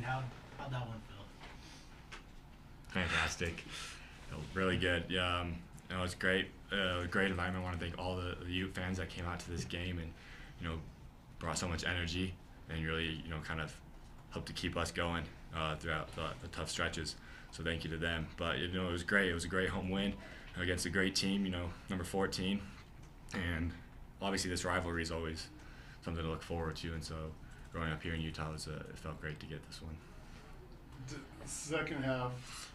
How'd that one feel? Fantastic. Really good. Yeah, it was great. Great environment. I want to thank all the Ute fans that came out to this game and, brought so much energy and really, kind of helped to keep us going throughout the tough stretches. So thank you to them. But, it was great. It was a great home win against a great team, number 14. And obviously this rivalry is always something to look forward to. And so growing up here in Utah, it felt great to get this one. Second half,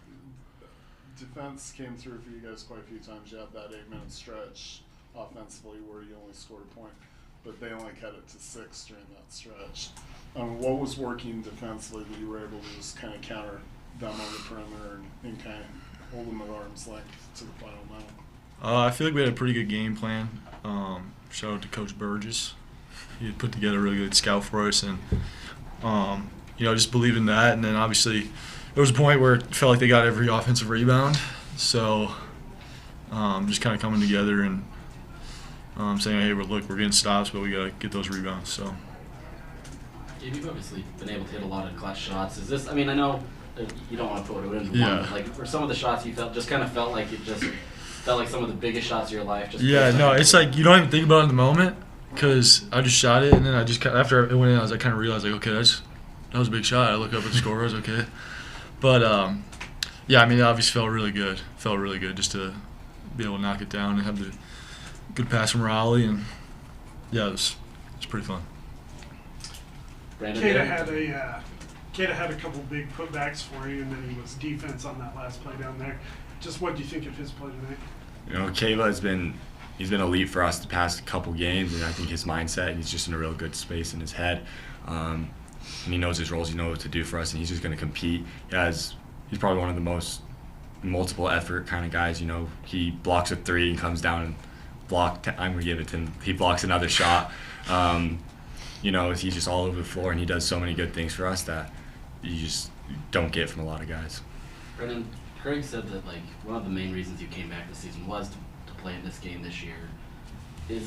defense came through for you guys quite a few times. You had that 8-minute stretch offensively where you only scored a point, but they only cut it to 6 during that stretch. What was working defensively that you were able to just kind of counter them on the perimeter and kind of hold them at arm's length to the final minute? I feel like we had a pretty good game plan. Shout out to Coach Burgess. He had put together a really good scout for us, and just believed in that. And then obviously there was a point where it felt like they got every offensive rebound. So just kind of coming together and saying, hey, we're getting stops, but we got to get those rebounds. So. Gabe, you've obviously been able to hit a lot of clutch shots. Is this? I mean, I know you don't want to put it into one, but like for some of the shots you felt like it just felt like some of the biggest shots of your life. It's like you don't even think about it in the moment because I just shot it and then after it went in, I kind of realized like, okay, that was a big shot. I look up at the score, I was okay. But it obviously felt really good. Felt really good just to be able to knock it down and have the good pass from Raleigh, and it was pretty fun. Kata had a couple big putbacks for you, and then he was defense on that last play down there. Just what do you think of his play tonight? Kayla he's been elite for us the past couple games, and I think his mindset, he's just in a real good space in his head. And he knows his roles, he knows what to do for us, and he's just going to compete. He's probably one of the most multiple effort kind of guys. He blocks a 3 and comes down and I'm going to give it to him. He blocks another shot. He's just all over the floor, and he does so many good things for us that you just don't get from a lot of guys. Branden, Craig said that one of the main reasons you came back this season was to play in this game this year.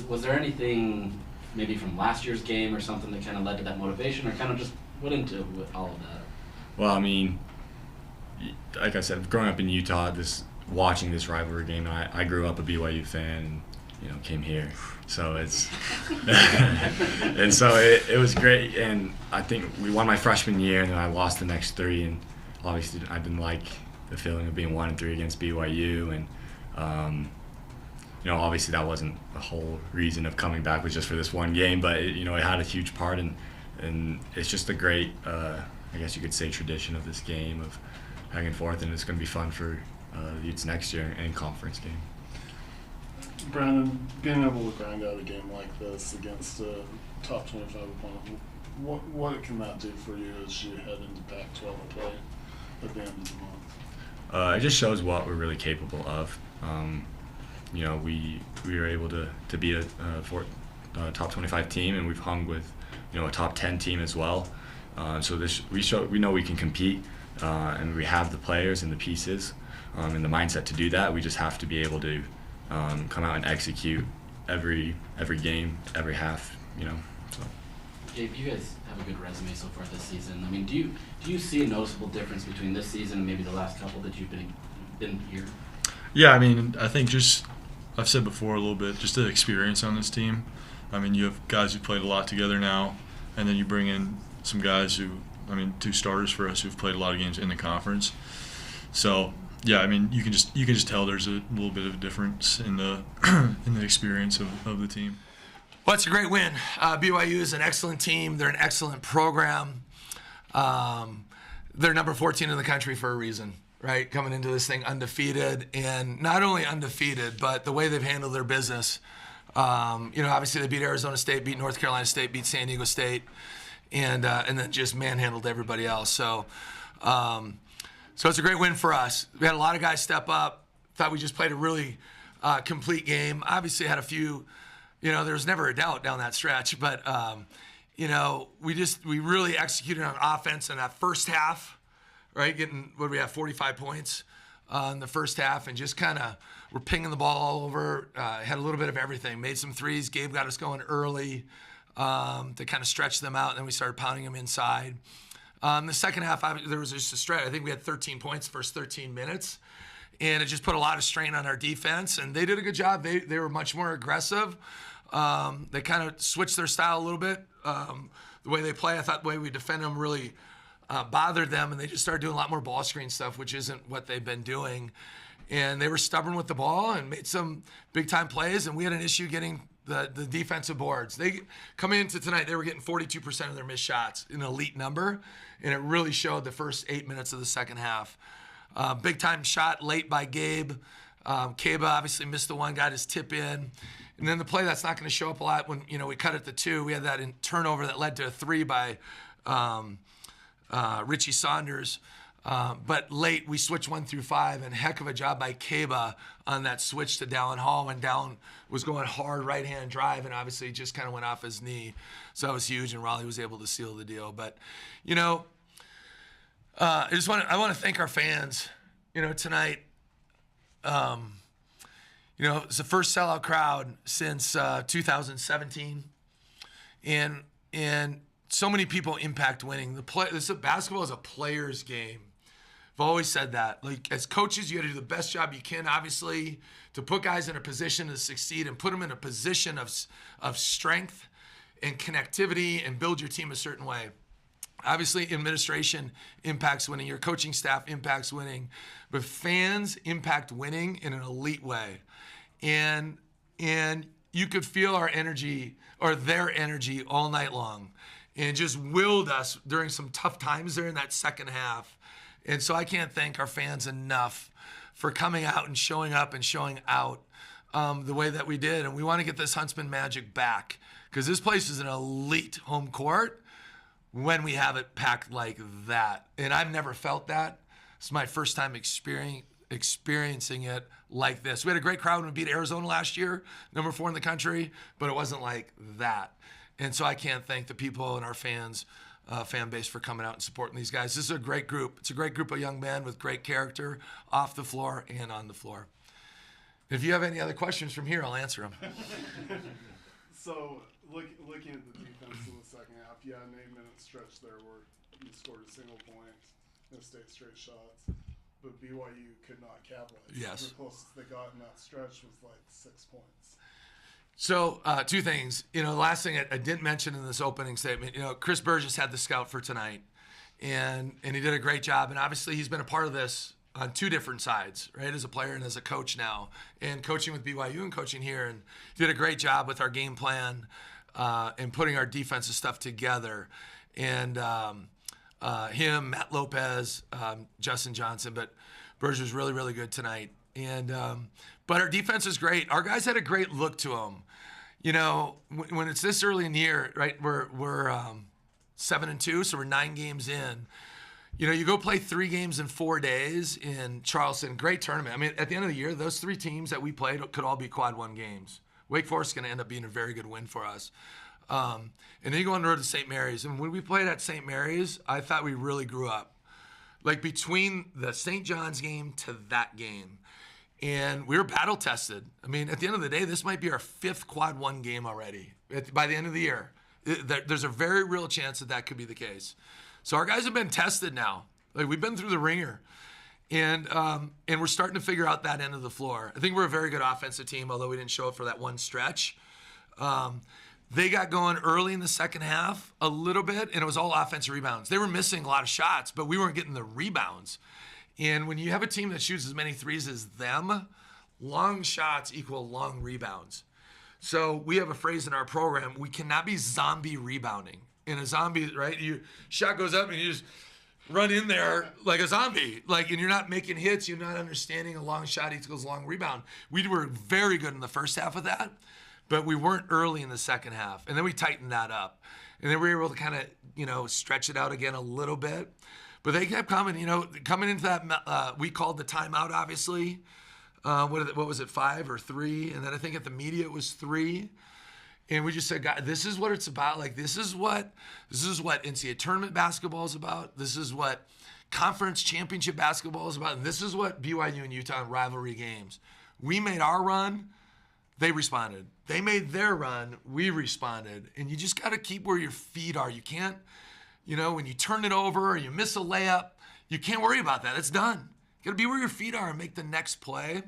Was there anything maybe from last year's game or something that kind of led to that motivation, or kind of just went into with all of that? Well, I mean, like I said, growing up in Utah, watching this rivalry game, I grew up a BYU fan and came here. So it's and so it was great, and I think we won my freshman year, and then I lost the next 3, and obviously I didn't like the feeling of being 1-3 against BYU, and obviously that wasn't the whole reason of coming back, was just for this one game, but it had a huge part, and it's just a great I guess you could say tradition of this game of back and forth, and it's going to be fun for the Utes next year and conference game. Branden, being able to grind out a game like this against a top 25 opponent, what can that do for you as you head into Pac-12 play at the end of the month? It just shows what we're really capable of. We were able to beat a top 25 team, and we've hung with a top 10 team as well. So we know we can compete, and we have the players and the pieces and the mindset to do that. We just have to be able to come out and execute every game, every half, So. Gabe, you guys have a good resume so far this season. I mean, do you see a noticeable difference between this season and maybe the last couple that you've been here? Yeah, I mean, I think I've said before a little bit, just the experience on this team. I mean, you have guys who played a lot together now, and then you bring in some guys 2 starters for us who've played a lot of games in the conference. So. Yeah, I mean, you can just tell there's a little bit of a difference in the in the experience of the team. Well, it's a great win. BYU is an excellent team. They're an excellent program. They're number 14 in the country for a reason, right? Coming into this thing undefeated, and not only undefeated, but the way they've handled their business. Obviously they beat Arizona State, beat North Carolina State, beat San Diego State, and then just manhandled everybody else. So it's a great win for us. We had a lot of guys step up. Thought we just played a really complete game. Obviously had a few, there was never a doubt down that stretch, but we really executed on offense in that first half, right? Getting, 45 points in the first half, and just kind of we're pinging the ball all over. Had a little bit of everything. Made some threes. Gabe got us going early to kind of stretch them out, and then we started pounding them inside. The second half, there was just a stretch. I think we had 13 points first 13 minutes, and it just put a lot of strain on our defense. And they did a good job. They were much more aggressive. They kind of switched their style a little bit. The way they play, I thought the way we defend them really bothered them, and they just started doing a lot more ball screen stuff, which isn't what they've been doing. And they were stubborn with the ball and made some big-time plays, and we had an issue getting the defensive boards. They coming into tonight, they were getting 42% of their missed shots, an elite number, and it really showed the first 8 minutes of the second half. Big-time shot late by Gabe. Gabe obviously missed the one, got his tip in. And then the play that's not going to show up a lot when, we cut it to 2, we had that turnover that led to a 3 by Richie Saunders. But late, we switched 1 through 5, and heck of a job by Kaba on that switch to Dallin Hall when Dallin was going hard right-hand drive, and obviously just kind of went off his knee. So that was huge, and Raleigh was able to seal the deal. But, I want to thank our fans, tonight. It's the first sellout crowd since 2017, and so many people impact winning. Basketball is a player's game. I've always said that. Like, as coaches, you got to do the best job you can, obviously, to put guys in a position to succeed and put them in a position of strength and connectivity and build your team a certain way. Obviously, administration impacts winning. Your coaching staff impacts winning. But fans impact winning in an elite way. And you could feel our energy or their energy all night long. And it just willed us during some tough times there in that second half. And so I can't thank our fans enough for coming out and showing up and showing out the way that we did. And we want to get this Huntsman magic back, because this place is an elite home court when we have it packed like that. And I've never felt that. It's my first time experiencing it like this. We had a great crowd when we beat Arizona last year, number 4 in the country, but it wasn't like that. And so I can't thank the people and our fans, fan base, for coming out and supporting these guys. This is a great group. It's a great group of young men with great character off the floor and on the floor. If you have any other questions from here, I'll answer them. So, looking at the defense in the second half, you had an 8-minute stretch there where you scored a single point, no stayed straight shots, but BYU could not capitalize. Yes. The closest they got in that stretch was like 6 points. So, 2 things. The last thing I didn't mention in this opening statement, Chris Burgess had the scout for tonight, and he did a great job. And obviously, he's been a part of this on 2 different sides, right, as a player and as a coach now, and coaching with BYU and coaching here. And he did a great job with our game plan and putting our defensive stuff together. And him, Matt Lopez, Justin Johnson, but Burgess was really, really good tonight. And but our defense is great. Our guys had a great look to them. When it's this early in the year, right? We're 7-2, so we're 9 games in. You go play 3 games in 4 days in Charleston. Great tournament. I mean, at the end of the year, those 3 teams that we played could all be quad 1 games. Wake Forest is going to end up being a very good win for us. And then you go on the road to St. Mary's. And when we played at St. Mary's, I thought we really grew up. Like, between the St. John's game to that game. And we were battle tested. I mean, at the end of the day, this might be our 5th quad 1 game already by the end of the year. There's a very real chance that could be the case. So our guys have been tested now. Like, we've been through the ringer. And we're starting to figure out that end of the floor. I think we're a very good offensive team, although we didn't show up for that one stretch. They got going early in the second half a little bit, and it was all offensive rebounds. They were missing a lot of shots, but we weren't getting the rebounds. And when you have a team that shoots as many threes as them, long shots equal long rebounds. So we have a phrase in our program: we cannot be zombie rebounding. In a zombie, right? Shot goes up and you just run in there like a zombie. And you're not making hits, you're not understanding a long shot equals long rebound. We were very good in the first half of that, but we weren't early in the second half. And then we tightened that up. And then we were able to kind of, stretch it out again a little bit. But they kept coming, coming into that, we called the timeout, obviously. What was it, 5 or 3? And then I think at the media it was 3. And we just said, God, this is what it's about. Like, this is what NCAA tournament basketball is about. This is what conference championship basketball is about. And this is what BYU and Utah in rivalry games. We made our run. They responded. They made their run. We responded. And you just got to keep where your feet are. You can't You know, when you turn it over or you miss a layup, you can't worry about that. It's done. You got to be where your feet are and make the next play.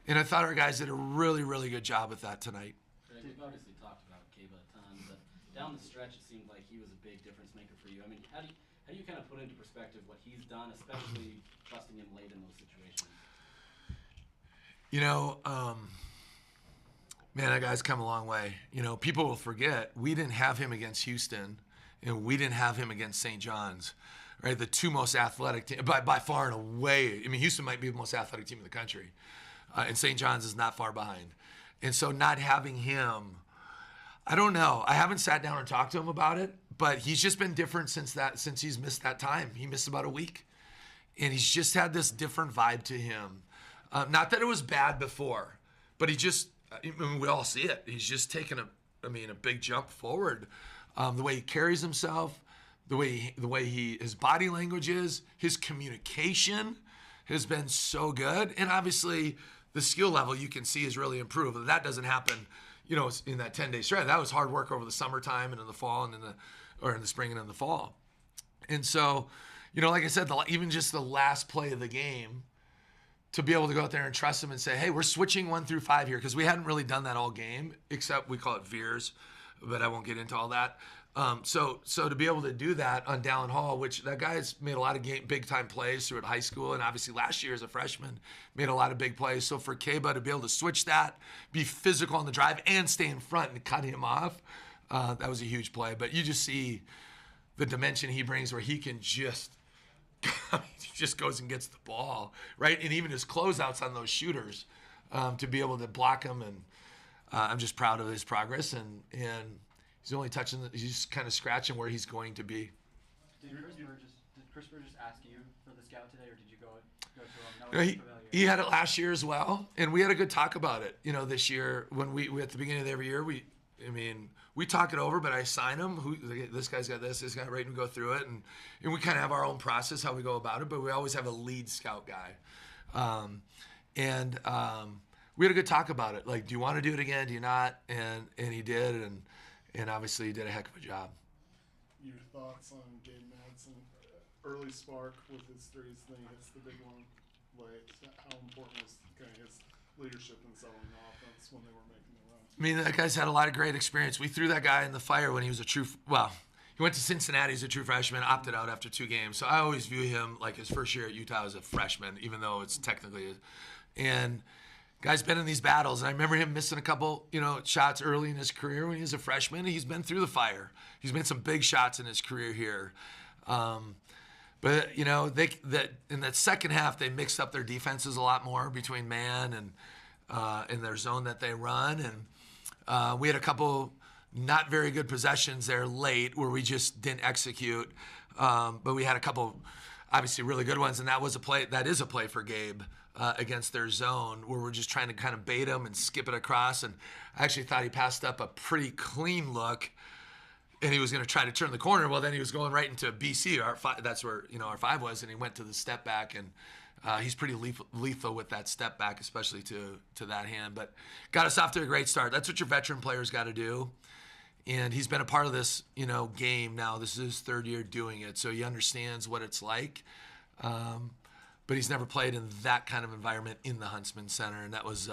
And I thought our guys did a really, really good job with that tonight. Greg, we've obviously talked about Gabe a ton, but down the stretch, it seemed like he was a big difference maker for you. I mean, how do you kind of put into perspective what he's done, especially trusting him late in those situations? You know, man, that guy's come a long way. You know, people will forget we didn't have him against Houston, and we didn't have him against St. John's, right? The two most athletic teams, by far and away. I mean, Houston might be the most athletic team in the country, and St. John's is not far behind. And so not having him, I don't know. I haven't sat down and talked to him about it, but he's just been different since he's missed that time. He missed about a week, and he's just had this different vibe to him. Not that it was bad before, but he just, I mean, we all see it. He's just taken a big jump forward. The way he carries himself, the way his body language is, his communication has been so good. And obviously the skill level you can see is really improved. That doesn't happen, you know, in that 10-day stretch. That was hard work over the summertime and in the fall and in the spring and in the fall. And so, you know, like I said, even just the last play of the game, to be able to go out there and trust him and say, hey, we're switching 1 through 5 here, because we hadn't really done that all game, except we call it veers, but I won't get into all that. So to be able to do that on Dallin Hall, which that guy's made a lot of big time plays through at high school, and obviously last year as a freshman made a lot of big plays. So for Keba to be able to switch that, be physical on the drive, and stay in front and cut him off, that was a huge play. But you just see the dimension he brings, where he can just he just goes and gets the ball, right? And even his closeouts on those shooters, to be able to block them. And I'm just proud of his progress. And he's only he's kind of scratching where he's going to be. Did Chris Burgess ask you for the scout today, or did you go to him? You know, he had it last year as well, and we had a good talk about it. You know, this year when we at the beginning of every year we talk it over, but I assign them. This guy's got this guy, right, and we go through it, and we kind of have our own process how we go about it. But we always have a lead scout guy, we had a good talk about it. Like, do you want to do it again? Do you not? And he did, and obviously he did a heck of a job. Your thoughts on Gabe Madsen? Early spark with his threes, then he hits the big one late. How important was kind of his leadership in selling the offense when they were making the run? I mean, that guy's had a lot of great experience. We threw that guy in the fire when he was he went to Cincinnati as a true freshman, opted out after 2 games. So I always view him like his first year at Utah as a freshman, even though it's technically. And guy's been in these battles. And I remember him missing a couple, shots early in his career when he was a freshman. He's been through the fire. He's made some big shots in his career here. But in that second half, they mixed up their defenses a lot more between man and in their zone that they run. And we had a couple not very good possessions there late where we just didn't execute. But we had a couple obviously really good ones, and that is a play for Gabe against their zone where we're just trying to kind of bait him and skip it across. And I actually thought he passed up a pretty clean look, and he was going to try to turn the corner. Well, then he was going right into BC. That's where our 5 was, and he went to the step back, and he's pretty lethal with that step back, especially to that hand. But got us off to a great start. That's what your veteran players got to do. And he's been a part of this, game now. This is his 3rd year doing it, so he understands what it's like. But he's never played in that kind of environment in the Huntsman Center, and that's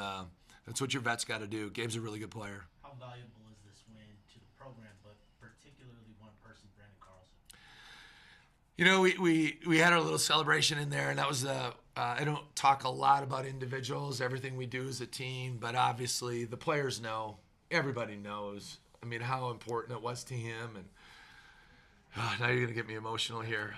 what your vets got to do. Gabe's a really good player. How valuable is this win to the program, but particularly one person, Branden Carlson? We had our little celebration in there, and that was I don't talk a lot about individuals. Everything we do is a team, but obviously the players know. Everybody knows. How important it was to him. And now you're going to get me emotional here.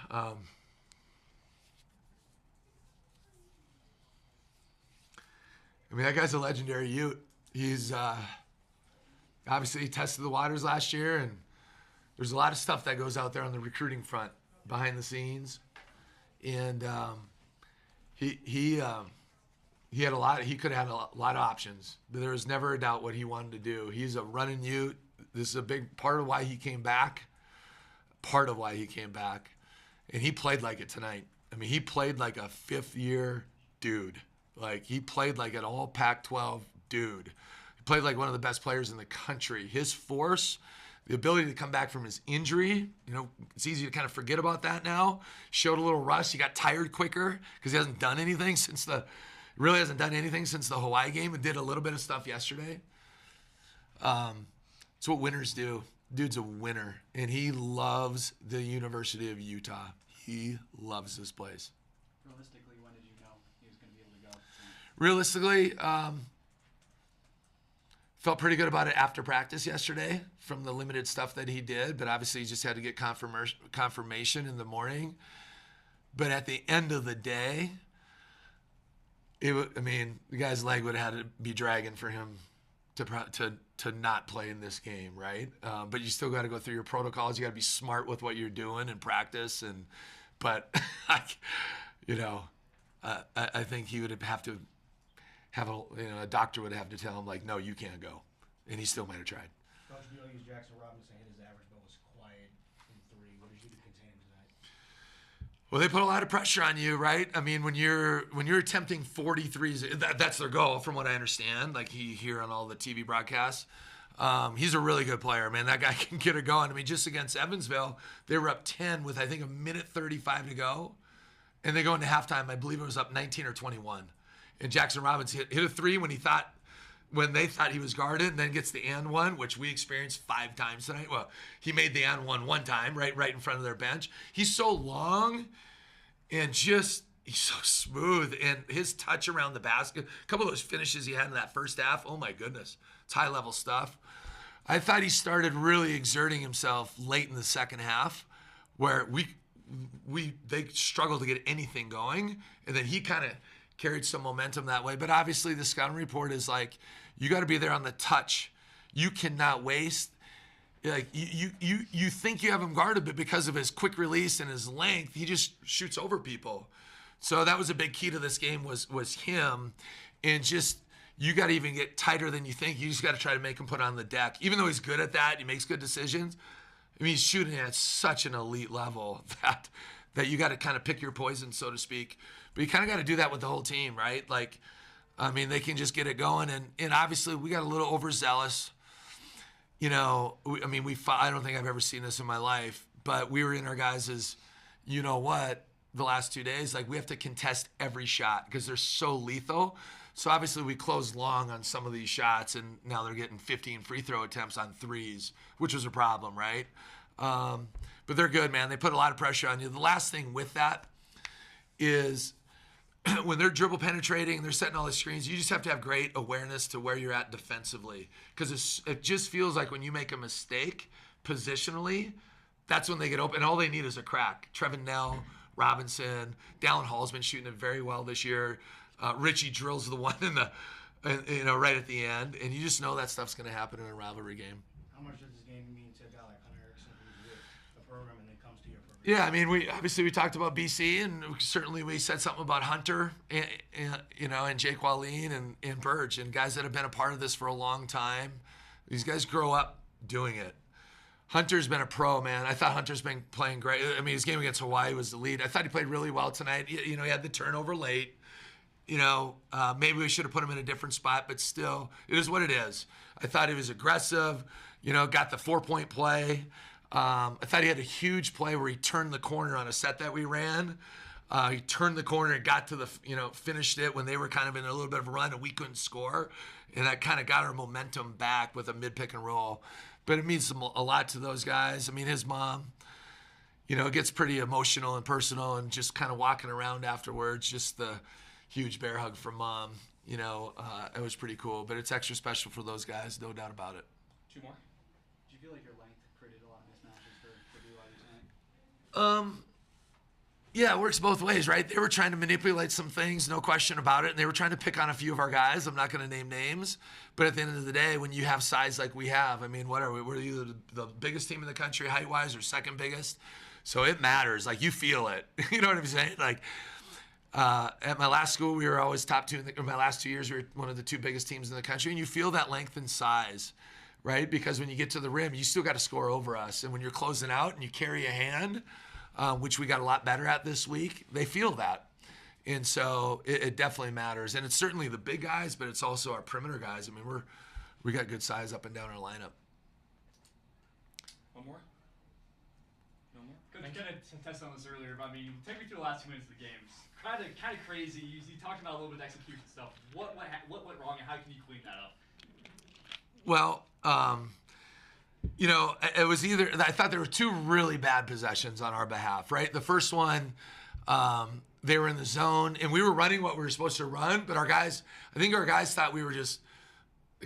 That guy's a legendary Ute. He's obviously he tested the waters last year, and there's a lot of stuff that goes out there on the recruiting front behind the scenes. And he had a lot. He could have had a lot of options, but there was never a doubt what he wanted to do. He's a running Ute. This is a big part of why he came back. And he played like it tonight. He played like a 5th-year dude. Like, he played like an all Pac-12 dude. He played like one of the best players in the country. His force, the ability to come back from his injury. It's easy to kind of forget about that now. Showed a little rust. He got tired quicker because he hasn't done anything since the Hawaii game, and did a little bit of stuff yesterday. It's what winners do. Dude's a winner, and he loves the University of Utah. He loves this place. Realistically, when did you know he was going to be able to go? Realistically, felt pretty good about it after practice yesterday from the limited stuff that he did, but obviously he just had to get confirmation in the morning. But at the end of the day, the guy's leg would have had to be dragging for him to not play in this game, right? But you still got to go through your protocols. You got to be smart with what you're doing in practice, but I think he would have to have a doctor would have to tell him, like, no, you can't go, and he still might have tried. Coach BYU's Jackson Robinson hit his average, but was quiet in 3. What did you do to contain him tonight? Well, they put a lot of pressure on you, right? I mean, when you're attempting 43s, that's their goal, from what I understand. Like he hear on all the TV broadcasts, he's a really good player, man. That guy can get it going. I mean, just against Evansville, they were up 10 with I think a minute 35 to go, and they go into halftime. I believe it was up 19 or 21, and Jackson Robinson hit a 3 when they thought he was guarded, and then gets the and one, which we experienced 5 times tonight. Well, he made the and one time, right in front of their bench. He's so long and he's so smooth, and his touch around the basket, a couple of those finishes he had in that first half, oh my goodness, it's high level stuff. I thought he started really exerting himself late in the second half, where they struggled to get anything going, and then he kind of carried some momentum that way. But obviously the scouting report is like, you got to be there on the touch. You cannot waste. Like you think you have him guarded, but because of his quick release and his length, he just shoots over people. So that was a big key to this game was him, and just you got to even get tighter than you think. You just got to try to make him put on the deck. Even though he's good at that, he makes good decisions. I mean, he's shooting at such an elite level that you got to kind of pick your poison, so to speak. But you kind of got to do that with the whole team, right? Like, I mean, they can just get it going. And obviously, we got a little overzealous. I don't think I've ever seen this in my life, but we were in our guys' the last 2 days. Like, we have to contest every shot because they're so lethal. So obviously, we closed long on some of these shots, and now they're getting 15 free throw attempts on 3s, which was a problem, right? But they're good, man. They put a lot of pressure on you. The last thing with that is when they're dribble penetrating, they're setting all the screens, you just have to have great awareness to where you're at defensively. Because it just feels like when you make a mistake positionally, that's when they get open. And all they need is a crack. Trevin Nell, Robinson, Dallin Hall's been shooting it very well this year. Richie drills the one right at the end. And you just know that stuff's going to happen in a rivalry game. How much does this game mean to a guy like Hunter Erickson, who's with the program and then comes to your program? Yeah, I mean, we talked about BC, and certainly we said something about Hunter, and Jake Wallin and Burge, and guys that have been a part of this for a long time. These guys grow up doing it. Hunter's been a pro, man. I thought Hunter's been playing great. I mean, his game against Hawaii was the lead. I thought he played really well tonight. He had the turnover late. Maybe we should have put him in a different spot, but still, it is what it is. I thought he was aggressive, got the 4-point play. I thought he had a huge play where he turned the corner on a set that we ran. He turned the corner and got to finished it when they were kind of in a little bit of a run and we couldn't score. And that kind of got our momentum back with a mid-pick and roll. But it means a lot to those guys. I mean, his mom, it gets pretty emotional and personal, and just kind of walking around afterwards, just the huge bear hug from mom, it was pretty cool. But it's extra special for those guys, no doubt about it. 2 more? Do you feel like your length created a lot of mismatches for BYU tonight? Yeah, it works both ways, right? They were trying to manipulate some things, no question about it, and they were trying to pick on a few of our guys. I'm not going to name names, but at the end of the day, when you have size like we have, I mean, what are we? We're either the biggest team in the country height-wise or second biggest, so it matters. Like, you feel it. You know what I'm saying? Like, at my last school, we were always top 2. In my last 2 years, we were one of the 2 biggest teams in the country, and you feel that length and size, right? Because when you get to the rim, you still got to score over us, and when you're closing out and you carry a hand, which we got a lot better at this week, they feel that. And so it definitely matters. And it's certainly the big guys, but it's also our perimeter guys. I mean, we got good size up and down our lineup. One more? No more? Coach, you kind of touched on this earlier, but I mean, take me through the last 2 minutes of the game. Kind of crazy. You talked about a little bit of execution stuff. What went wrong, and how can you clean that up? Well, you know, it was either, I thought there were 2 really bad possessions on our behalf, right? The first one, they were in the zone, and we were running what we were supposed to run, but I think our guys thought we were just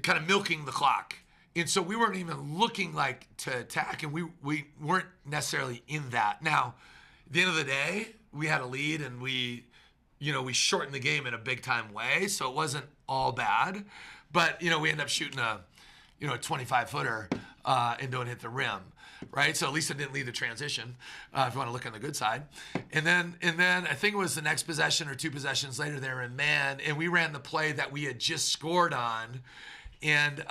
kind of milking the clock. And so we weren't even looking like to attack, and we weren't necessarily in that. Now, at the end of the day, we had a lead, and we shortened the game in a big-time way, so it wasn't all bad. But, we ended up shooting a 25-footer and don't hit the rim, right? So at least it didn't lead to transition, if you want to look on the good side. And then I think it was the next possession or 2 possessions later, they were in man, and we ran the play that we had just scored on. And,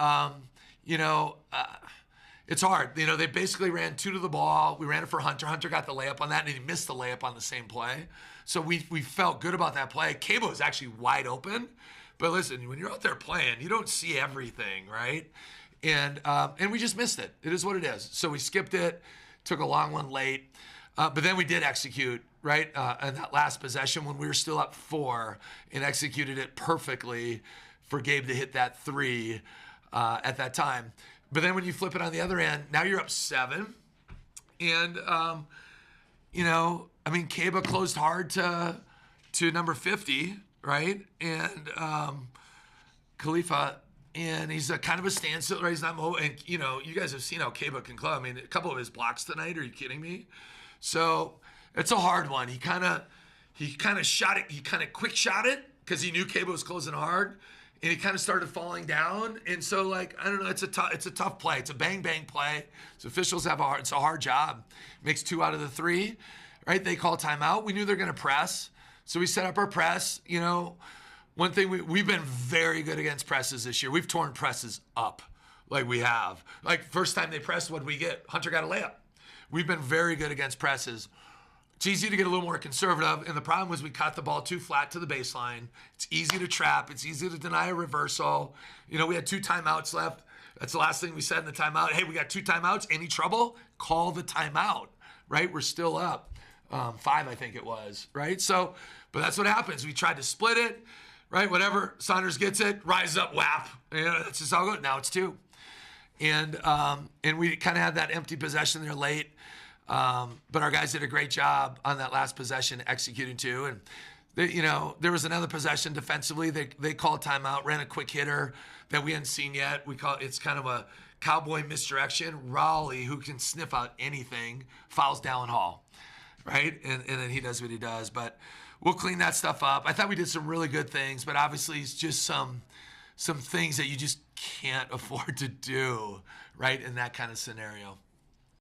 it's hard. They basically ran 2 to the ball. We ran it for Hunter. Hunter got the layup on that, and he missed the layup on the same play. So we felt good about that play. Gabe was actually wide open. But listen, when you're out there playing, you don't see everything, right? And we just missed it. It is what it is. So we skipped it, took a long one late. But then we did execute, right, in that last possession when we were still up 4 and executed it perfectly for Gabe to hit that 3 at that time. But then when you flip it on the other end, now you're up 7. And, Gabe closed hard to number 50, right? And Khalifa, and he's a kind of a standstill, right? He's not and you guys have seen how Gabe can close. I mean, a couple of his blocks tonight. Are you kidding me? So it's a hard one. He kind of shot it. He kind of quick shot it because he knew Gabe was closing hard, and he kind of started falling down. And so, I don't know. It's a tough play. It's a bang bang play. So officials it's a hard job. Makes 2 out of the 3, right? They call timeout. We knew they're going to press. So we set up our press. One thing, we've been very good against presses this year. We've torn presses up like we have. First time they pressed, what did we get? Hunter got a layup. We've been very good against presses. It's easy to get a little more conservative, and the problem was we caught the ball too flat to the baseline. It's easy to trap. It's easy to deny a reversal. We had 2 timeouts left. That's the last thing we said in the timeout. Hey, we got 2 timeouts. Any trouble? Call the timeout, right? We're still up. 5, I think it was, right? So, but that's what happens. We tried to split it, right? Whatever. Saunders gets it, rise up, whap. That's just how it goes. Now it's 2. And we kind of had that empty possession there late. But our guys did a great job on that last possession executing 2. And, there was another possession defensively. They called timeout, ran a quick hitter that we hadn't seen yet. It's kind of a cowboy misdirection. Raleigh, who can sniff out anything, fouls down Hall. Right? And then he does what he does. But we'll clean that stuff up. I thought we did some really good things, but obviously it's just some things that you just can't afford to do, right, in that kind of scenario.